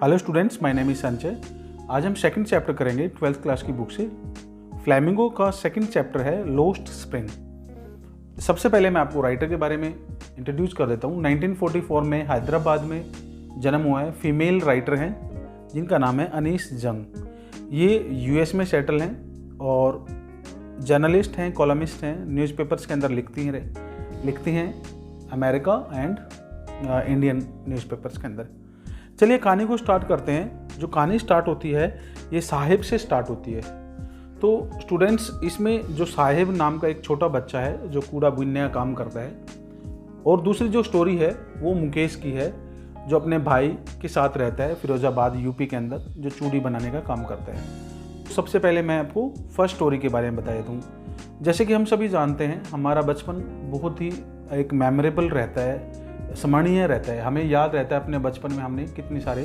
Hello students, my name is Sanjay. आज हम second chapter करेंगे 12th क्लास की बुक से। फ्लैमिंगो का सेकंड चैप्टर है लोस्ट स्प्रिंग। सबसे पहले मैं आपको राइटर के बारे में इंट्रोड्यूस कर देता हूँ। 1944 में हैदराबाद में जन्म हुआ है। फीमेल राइटर हैं जिनका नाम है अनीस जंग। ये यूएस में सेटल हैं और जर्नलिस्ट हैं, कॉलमिस्ट हैं, न्यूज़पेपर्स के अंदर लिखती हैं अमेरिका एंड इंडियन न्यूज़पेपर्स के अंदर। चलिए कहानी को स्टार्ट करते हैं। जो कहानी स्टार्ट होती है ये साहिब से स्टार्ट होती है। तो स्टूडेंट्स, इसमें जो साहिब नाम का एक छोटा बच्चा है जो कूड़ा बीनने का काम करता है, और दूसरी जो स्टोरी है वो मुकेश की है जो अपने भाई के साथ रहता है फिरोजाबाद यूपी के अंदर, जो चूड़ी बनाने का काम करता है। सबसे पहले मैं आपको फर्स्ट स्टोरी के बारे में बता देता हूँ। जैसे कि हम सभी जानते हैं हमारा बचपन बहुत ही एक मेमोरेबल रहता है, स्मरणीय रहता है। हमें याद रहता है अपने बचपन में हमने कितने सारे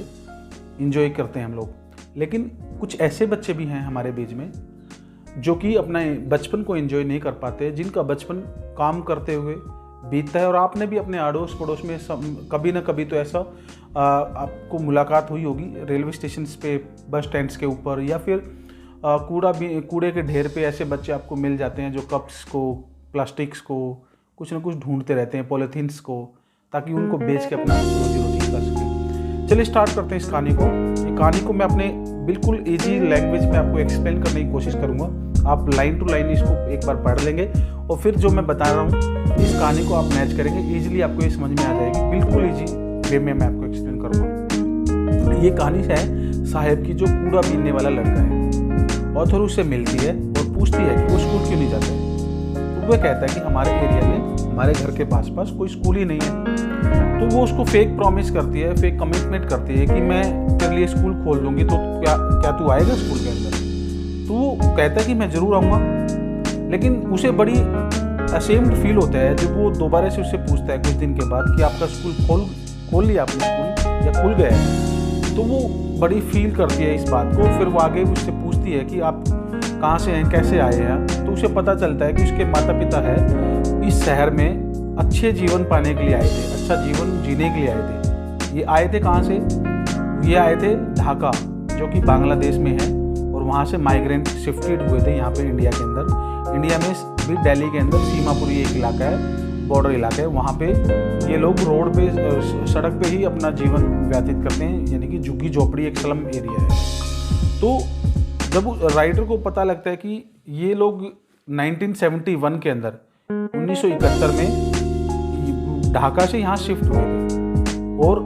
इंजॉय करते हैं हम लोग। लेकिन कुछ ऐसे बच्चे भी हैं हमारे बीच में जो कि अपना बचपन को एंजॉय नहीं कर पाते, जिनका बचपन काम करते हुए बीतता है। और आपने भी अपने अड़ोस पड़ोस में कभी ना कभी तो ऐसा आपको मुलाकात हुई होगी, रेलवे स्टेशन पे, बस स्टैंड्स के ऊपर, या फिर कूड़े के ढेर पे ऐसे बच्चे आपको मिल जाते हैं जो कप्स को, प्लास्टिक्स को कुछ ना कुछ ढूंढते रहते हैं, पॉलीथीन्स को, ताकि उनको बेच के अपना रोजी रोटी कर सकें। चलिए स्टार्ट करते हैं इस कहानी को। ये कहानी को मैं अपने बिल्कुल इजी लैंग्वेज में आपको एक्सप्लेन करने की कोशिश करूँगा। आप लाइन टू लाइन इसको एक बार पढ़ लेंगे और फिर जो मैं बता रहा हूँ इस कहानी को आप मैच करेंगे। ईजिली आपको ये समझ में आ जाएगी, बिल्कुल ईजी वे में मैं आपको एक्सप्लेन करूँगा। ये कहानी है साहिब की, जो कूड़ा बीनने वाला लड़का है। ऑथर उससे मिलती है और पूछती है कि वो स्कूल क्यों नहीं जाता है। तो वह कहता है कि हमारे एरिया में, हमारे घर के पास कोई स्कूल ही नहीं है। तो वो उसको फेक प्रॉमिस करती है, फेक कमिटमेंट करती है कि मैं तेरे लिए स्कूल खोल दूंगी, तो क्या तू आएगा स्कूल के अंदर। तो वो कहता है कि मैं ज़रूर आऊँगा। लेकिन उसे बड़ी असेम्ड फील होता है जब वो दोबारा से उससे पूछता है कुछ दिन के बाद कि आपका स्कूल खोल लिया आपने स्कूल या खुल गया है। तो वो बड़ी फील करती है इस बात को। फिर वो आगे उससे पूछती है कि आप कहाँ से हैं, कैसे आए हैं। तो उसे पता चलता है कि उसके माता पिता है इस शहर में अच्छे जीवन पाने के लिए आए थे, अच्छा जीवन जीने के लिए आए थे। ये आए थे कहाँ से? ये आए थे ढाका, जो कि बांग्लादेश में है, और वहाँ से माइग्रेंट शिफ्टेड हुए थे यहाँ पे इंडिया के अंदर। इंडिया में भी दिल्ली के अंदर सीमापुरी एक इलाका है, बॉर्डर इलाका है, वहाँ पे ये लोग रोड पे, सड़क पे ही अपना जीवन व्यतीत करते हैं, यानी कि झुग्गी झोपड़ी एक स्लम एरिया है। तो जब राइटर को पता लगता है कि ये लोग 1971 के अंदर 1971 में ढाका से यहाँ शिफ्ट हुए थे और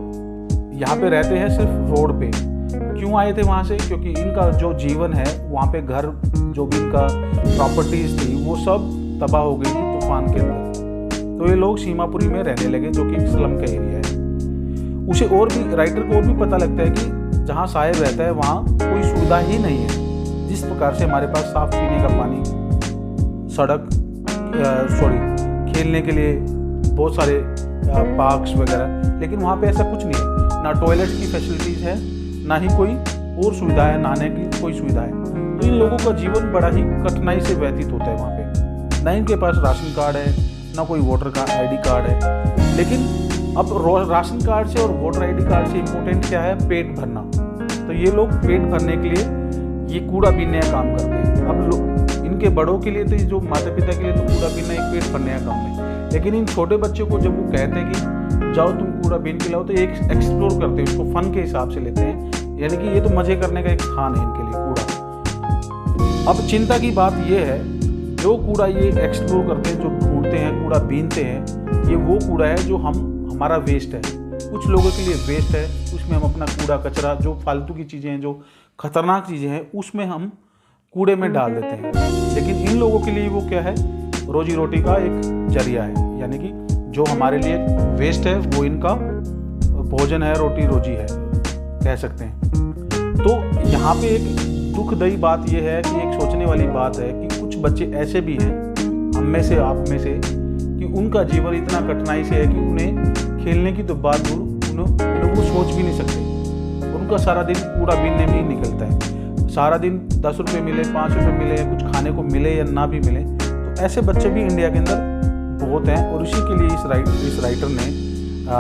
यहाँ पे रहते हैं सिर्फ रोड पे। क्यों आए थे वहाँ से? क्योंकि इनका जो जीवन है वहाँ पे, घर जो भी इनका प्रॉपर्टीज थी वो सब तबाह हो गई थी तूफान के अंदर। तो ये लोग सीमापुरी में रहने लगे, जो कि स्लम का एरिया है। उसे और भी, राइटर को और भी पता लगता है कि जहाँ साहिब रहता है वहाँ कोई सुविधा ही नहीं है। जिस प्रकार से हमारे पास साफ पीने का पानी, सड़क, खेलने के लिए बहुत सारे पार्क्स वगैरह, लेकिन वहाँ पे ऐसा कुछ नहीं है। ना टॉयलेट की फैसिलिटीज़ है, ना ही कोई और सुविधा है, नहाने की कोई सुविधा है। तो इन लोगों का जीवन बड़ा ही कठिनाई से व्यतीत होता है वहाँ पे। ना इनके पास राशन कार्ड है, ना कोई वोटर का ID कार्ड है। लेकिन अब राशन कार्ड से और वोटर ID कार्ड से इम्पोर्टेंट क्या है? पेट भरना। तो ये लोग पेट भरने के लिए ये कूड़ा बीनने का काम करते हैं। अब इनके बड़ों के लिए, तो जो माता पिता के लिए तो कूड़ा बीनना एक पेट भरने का काम है। लेकिन इन छोटे बच्चों को जब वो कहते हैं कि जाओ तुम कूड़ा बीन के लाओ, तो एक एक्सप्लोर करते हैं, उसको फन के हिसाब से लेते हैं, यानी कि ये तो मजे करने का एक स्थान है इनके लिए कूड़ा। अब चिंता की बात ये है, जो कूड़ा ये एक्सप्लोर करते हैं, जो ढूंढते हैं, कूड़ा बीनते हैं, ये वो कूड़ा है जो हमारा वेस्ट है। कुछ लोगों के लिए वेस्ट है, उसमें हम अपना कूड़ा कचरा, जो फालतू की चीज़ें हैं, जो खतरनाक चीज़ें हैं, उसमें हम कूड़े में डाल देते हैं। लेकिन इन लोगों के लिए वो क्या है? रोजी रोटी का एक जरिया है, यानी कि जो हमारे लिए वेस्ट है वो इनका भोजन है, रोटी रोजी है, कह सकते हैं। तो यहाँ पे एक दुखदायी बात ये है कि एक सोचने वाली बात है कि कुछ बच्चे ऐसे भी हैं, हम में से, आप में से, कि उनका जीवन इतना कठिनाई से है कि उन्हें खेलने की तो बात दूर, उन्हें वो सोच भी नहीं सकते। उनका सारा दिन कूड़ा बीनने में ही निकलता है। सारा दिन 10 रुपये मिले, 5 रुपये मिले, कुछ खाने को मिले या ना भी मिले, तो ऐसे बच्चे भी इंडिया के अंदर बहुत हैं। और इसी के लिए इस राइटर ने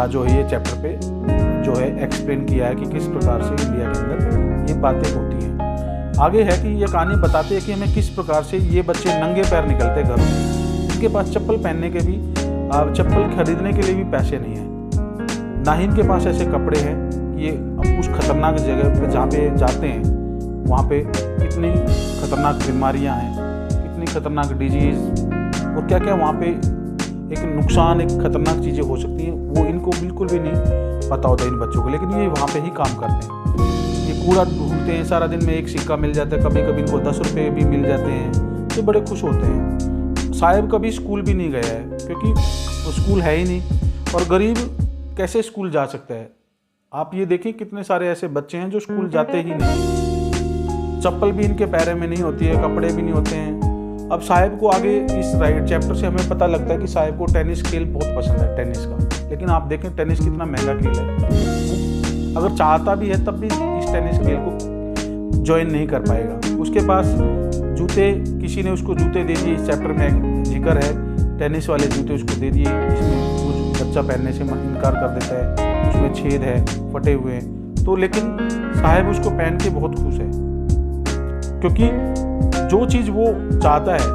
जो है ये चैप्टर पे जो है एक्सप्लेन किया है कि किस प्रकार से इंडिया के अंदर ये बातें होती हैं। आगे है कि ये कहानी बताते हैं कि हमें किस प्रकार से ये बच्चे नंगे पैर निकलते घरों से, इनके पास चप्पल पहनने के भी, चप्पल खरीदने के लिए भी पैसे नहीं हैं, ना ही इनके पास ऐसे कपड़े हैं कि ये अब उस खतरनाक जगह पे जहाँ पे जाते हैं वहाँ पे कितनी खतरनाक बीमारियाँ हैं, कितनी खतरनाक डिजीज़ और क्या क्या वहाँ पे एक नुकसान, एक खतरनाक चीज़ें हो सकती हैं, वो इनको बिल्कुल भी नहीं पता होता इन बच्चों को। लेकिन ये वहाँ पे ही काम करते हैं, ये कूड़ा ढूंढते हैं, सारा दिन में एक सिक्का मिल जाता है, कभी कभी इनको 10 रुपये भी मिल जाते हैं, तो बड़े खुश होते हैं। साहिब कभी स्कूल भी नहीं गया है क्योंकि तो स्कूल है ही नहीं, और गरीब कैसे स्कूल जा सकता है। आप ये देखिए कितने सारे ऐसे बच्चे हैं जो स्कूल जाते ही नहीं, चप्पल भी इनके पैरों में नहीं होती है, कपड़े भी नहीं होते हैं। अब साहिब को आगे इस चैप्टर से हमें पता लगता है कि साहिब को टेनिस खेल बहुत पसंद है, टेनिस का। लेकिन आप देखें टेनिस कितना महंगा खेल है, अगर चाहता भी है तब भी इस टेनिस खेल को ज्वाइन नहीं कर पाएगा। उसके पास जूते, किसी ने उसको जूते दे दिए, इस चैप्टर में जिक्र है टेनिस वाले जूते उसको दे दिए, जिसमें कुछ बच्चा पहनने से इनकार कर देता है, उसमें छेद है, फटे हुए हैं, तो लेकिन साहिब उसको पहन के बहुत खुश है, क्योंकि जो चीज़ वो चाहता है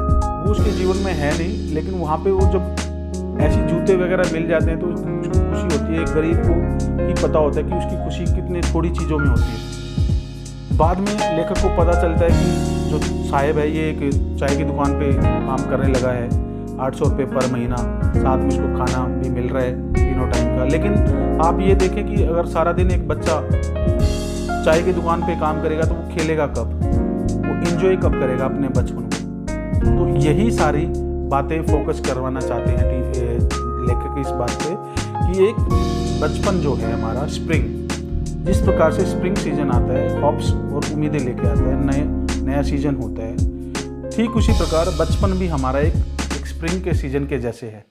वो उसके जीवन में है नहीं। लेकिन वहाँ पे वो जब ऐसी जूते वगैरह मिल जाते हैं तो उसको खुशी होती है। एक गरीब को ही पता होता है कि उसकी खुशी कितनी थोड़ी चीज़ों में होती है। बाद में लेखक को पता चलता है कि जो साहिब है ये एक चाय की दुकान पे काम करने लगा है, 800 रुपये पर महीना, साथ में उसको खाना भी मिल रहा है तीनों टाइम का। लेकिन आप ये देखें कि अगर सारा दिन एक बच्चा चाय की दुकान पे काम करेगा तो वो खेलेगा कब, वो एंजॉय कब करेगा अपने बचपन को। तो यही सारी बातें फोकस करवाना चाहते हैं लेखक इस बात पे कि एक बचपन जो है हमारा, स्प्रिंग, जिस प्रकार से स्प्रिंग सीजन आता है, हॉप्स और उम्मीदें लेके आता है, नया सीजन होता है, ठीक उसी प्रकार बचपन भी हमारा एक स्प्रिंग के सीजन के जैसे है।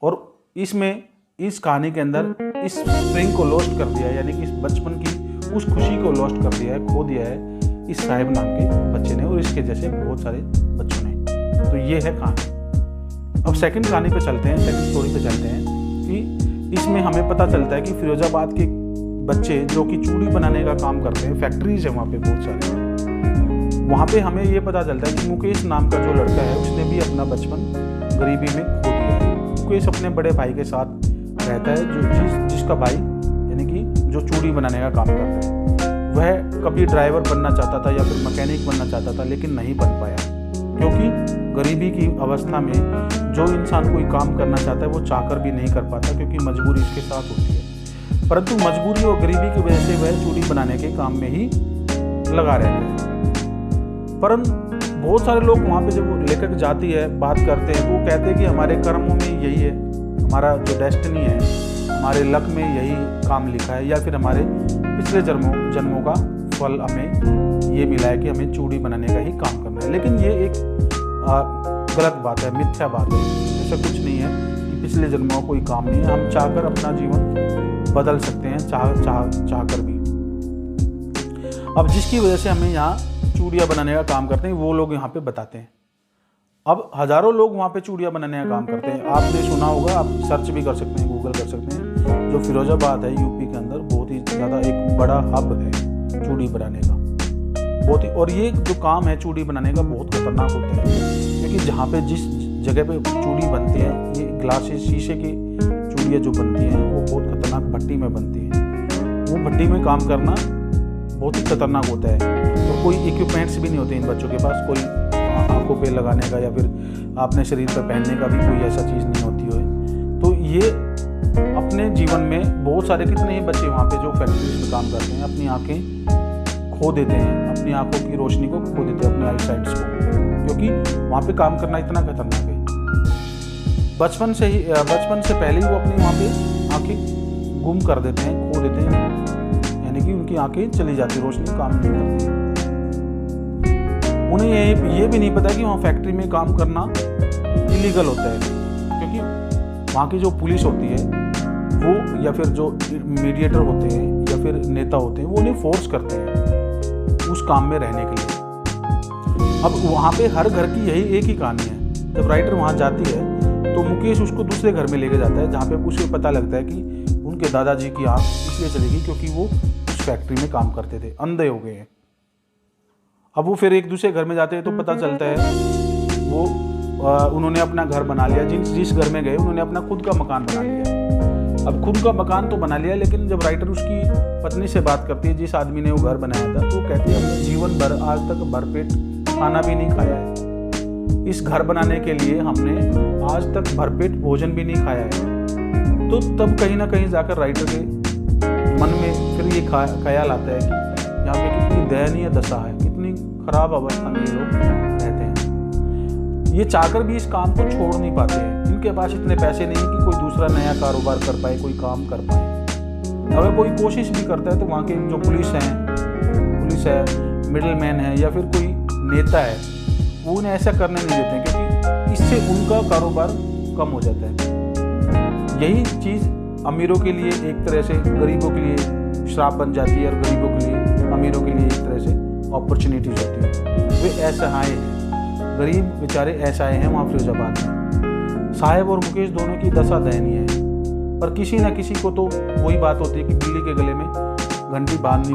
और इसमें इस कहानी के अंदर इस स्प्रिंग को लॉस्ट कर दिया है, यानी कि इस बचपन की उस खुशी को लॉस्ट कर दिया है, खो दिया है इस साहिब नाम के बच्चे ने और इसके जैसे बहुत सारे बच्चों ने। तो ये है कहानी। अब सेकंड कहानी पे चलते हैं, सेकंड स्टोरी पे चलते हैं कि इसमें हमें पता चलता है कि फिरोजाबाद के बच्चे जो कि चूड़ी बनाने का काम करते हैं, फैक्ट्रीज है वहाँ पे बहुत सारे, वहाँ पे हमें ये पता चलता है कि मुकेश नाम का जो लड़का है उसने भी अपना बचपन गरीबी में खो दिया है। मुकेश अपने बड़े भाई के साथ रहता है, जो जिसका भाई यानी कि जो चूड़ी बनाने का काम करता है। वह कभी ड्राइवर बनना चाहता था या फिर मैकेनिक बनना चाहता था, लेकिन नहीं बन पाया, क्योंकि गरीबी की अवस्था में जो इंसान कोई काम करना चाहता है वो चाहकर भी नहीं कर पाता, क्योंकि मजबूरी उसके साथ होती है। परंतु मजबूरी और गरीबी की वजह से वह चूड़ी बनाने के काम में ही लगा रहता है। परंतु बहुत सारे लोग वहाँ पे जब लेखक जाती है, बात करते हैं, तो वो कहते हैं कि हमारे कर्मों में यही है, हमारा जो डेस्टिनी है, हमारे लक में यही काम लिखा है, या फिर हमारे पिछले जन्मों का फल हमें ये मिला है कि हमें चूड़ी बनाने का ही काम करना है। लेकिन ये एक गलत बात है, मिथ्या बात है। ऐसा कुछ नहीं है कि पिछले जन्मों का कोई काम नहीं है। हम चाहकर अपना जीवन बदल सकते हैं, चाहकर भी। अब जिसकी वजह से हमें यहाँ चूड़ियाँ बनाने का काम करते हैं वो लोग यहाँ पे बताते हैं। अब हज़ारों लोग वहाँ पे चूड़ियाँ बनाने का काम करते हैं। आपने सुना होगा, आप सर्च भी कर सकते हैं, गूगल कर सकते हैं। जो फिरोजाबाद है यूपी के अंदर, बहुत ही ज़्यादा एक बड़ा हब है चूड़ी बनाने का, बहुत ही। और ये जो काम है चूड़ी बनाने का बहुत खतरनाक होता है, क्योंकि जहाँ पे जिस जगह पे चूड़ी बनती है, ये ग्लासेस, शीशे की चूड़ियाँ जो बनती हैं वो बहुत खतरनाक भट्टी में बनती हैं। वो भट्टी में काम करना बहुत ही खतरनाक होता है। और कोई इक्विपमेंट्स भी नहीं होते इन बच्चों के पास, कोई आंखों पे लगाने का या फिर अपने शरीर पर पहनने का भी कोई ऐसा चीज़ नहीं होती है। तो ये अपने जीवन में बहुत सारे, कितने ही बच्चे वहाँ पे जो फैक्ट्रीज में काम करते हैं, अपनी आंखें खो देते हैं, अपनी आंखों की रोशनी को खो देते हैं, अपनी आई साइट्स को, क्योंकि वहाँ पे काम करना इतना खतरनाक है। बचपन से पहले ही वो अपनी वहाँ पे आंखें गुम कर देते हैं, खो देते हैं, यानी कि उनकी आंखें चली जाती, रोशनी काम नहीं करती। उन्हें ये भी नहीं पता कि वहाँ फैक्ट्री में काम करना इलीगल होता है, क्योंकि वहाँ की जो पुलिस होती है वो, या फिर जो मीडिएटर होते हैं या फिर नेता होते हैं, वो उन्हें फोर्स करते हैं उस काम में रहने के लिए। अब वहाँ पे हर घर की यही एक ही कहानी है। जब राइटर वहाँ जाती है तो मुकेश उसको दूसरे घर में लेके जाता है, जहाँ पे उसे पता लगता है कि उनके दादाजी की आंख इसलिए चली गई क्योंकि वो उस फैक्ट्री में काम करते थे, अंधे हो गए हैं। अब वो फिर एक दूसरे घर में जाते हैं तो पता चलता है वो उन्होंने अपना घर बना लिया। जिस घर में गए उन्होंने अपना खुद का मकान बना लिया। अब खुद का मकान तो बना लिया, लेकिन जब राइटर उसकी पत्नी से बात करती है, जिस आदमी ने वो घर बनाया था, तो वो कहती है हमने जीवन भर आज तक भरपेट खाना भी नहीं खाया है, इस घर बनाने के लिए हमने आज तक भरपेट भोजन भी नहीं खाया है। तो तब कहीं ना कहीं जाकर राइटर के मन में फिर ये ख्याल आता है कि यहाँ पे कितनी दयनीय दशा है, कितनी खराब अवस्था में ये लोग रहते हैं। ये चाहकर भी इस काम को छोड़ नहीं पाते हैं। इनके पास इतने पैसे नहीं कि कोई दूसरा नया कारोबार कर पाए, कोई काम कर पाए। अगर कोई कोशिश भी करता है तो वहाँ के जो पुलिस है, मिडिल मैन है या फिर कोई नेता है, वो उन्हें ऐसा करने नहीं देते क्योंकि इससे उनका कारोबार कम हो जाता है। यही चीज़ अमीरों के लिए एक तरह से गरीबों के लिए श्राप बन जाती है और गरीबों के लिए अमीरों के लिए एक तरह से अपॉर्चुनिटीज होती है। वे असहाय हैं, गरीब बेचारे असहाय हैं वहाँ फिरोजाबाद में। साहेब और मुकेश दोनों की दशा दयनीय है, पर किसी न किसी को तो वही बात होती है कि बिल्ली के गले में घंटी बांधनी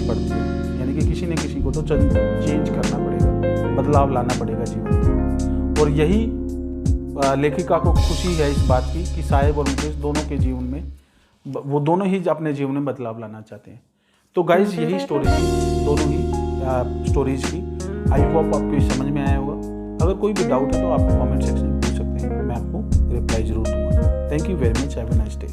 पड़ती है, यानी कि किसी न किसी को तो चेंज करना पड़ेगा, बदलाव लाना पड़ेगा जीवन में। और यही लेखिका को खुशी है इस बात की कि साहेब और मुकेश दोनों के जीवन में, वो दोनों ही अपने जीवन में बदलाव लाना चाहते हैं। तो गाइज यही स्टोरी थी, दोनों ही स्टोरीज की। आई होप आपको ये समझ में आया होगा। अगर कोई भी डाउट है तो आप कमेंट सेक्शन में पूछ सकते हैं, मैं आपको रिप्लाई जरूर दूंगा। Thank you very much, have a nice day.